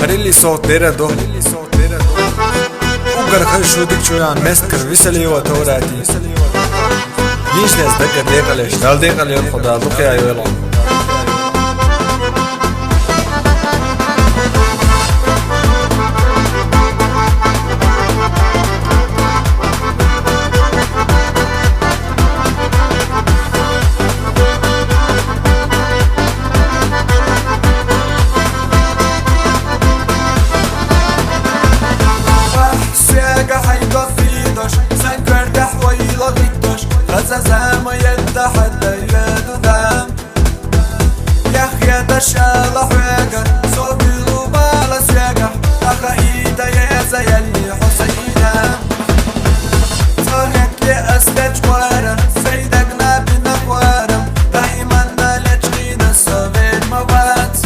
هريلي صوت ديردو وقر خشو ديك شويان مستكر ويسلي وتوراتي ليش ناس دقر ديقة ليش دال ديقة ليون خدا دقيا يويلون زما يتحدى يدودام يا خيا دشالة حويقة صوبي لوبالة سياقة أخايدا يا زيالي حسينا صارك لي أسلج وارا سيدك نابي نقوارا دايما نالجغينا السوفيت موات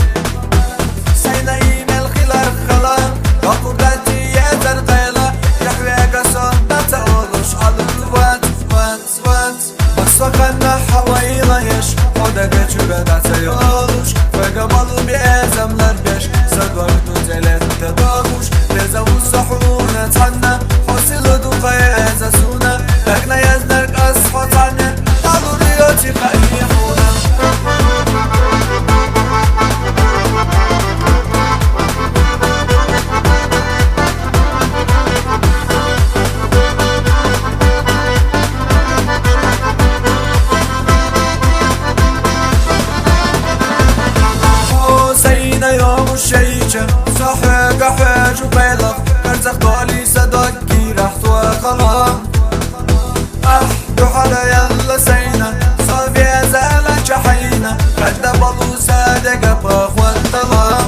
سينايم الخلار خلار وقرداتي يا زرقيلة يا حويقة صوتا تقولش على الوات سخنا حوالينا يش خودك چوبه سيولوش فقبلوا بأزملر بيش صدورتو زلت تداغوش لذا والصحونة تحنا حوصل دوقة يزاسونا لكنا يزنرك أصحطاني قالوا ريوتي قايحونا يوم الشيجة صحيق حاج وبيضة كرزق طولي صدقي رحت وخلام أحدو حلا يلا سينا صافي زالة جحينا قد بلو صادق أبخ والطلام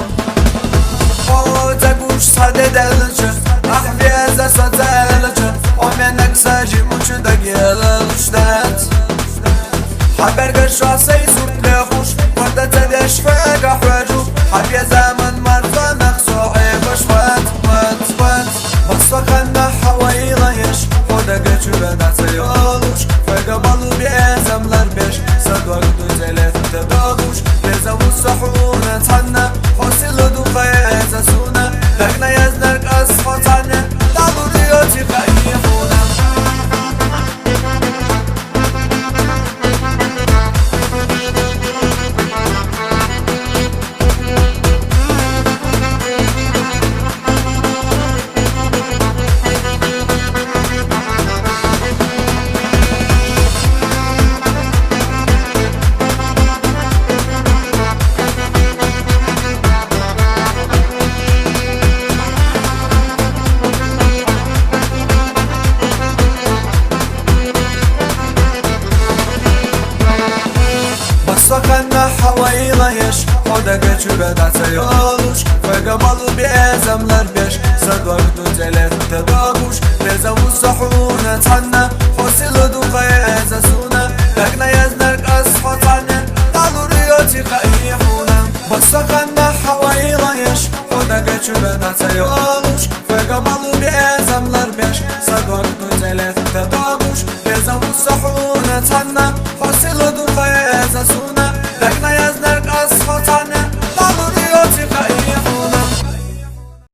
وتقوش صادق دلجة أحفي أزا صدالجة ومنك ساجي مجدق يلا الشدات حبرق الشعصي صوت لخوش وردة تدش فاق حواجو حبيا زمن مرضى نقصوعي بشوات مصفقنا حوالينا يش خودك چوبه سيولوش فقبلوا بأزملر بيش صدورتو زلت تداغوش لذا والصحونة تحنا حوصل دوقة يزاسونا لكنا يزنرك أصحطاني دالو ريوتي قايحونا سخنا حوالينا يش خودك چوبه سيولوش فقبلوا بأزملر بيش صدورتو زلت تداغوش لذا والصحونة تحنا حوصل دوقة يزاسونا لكنا يزنرك أصحطاني قالوا ريوتي قايحونا سخنا حوالينا يش خودك چوبه سيولوش فقبلوا بأزملر بيش صدورتو زلت تداغوش لذا والصحونة تحنا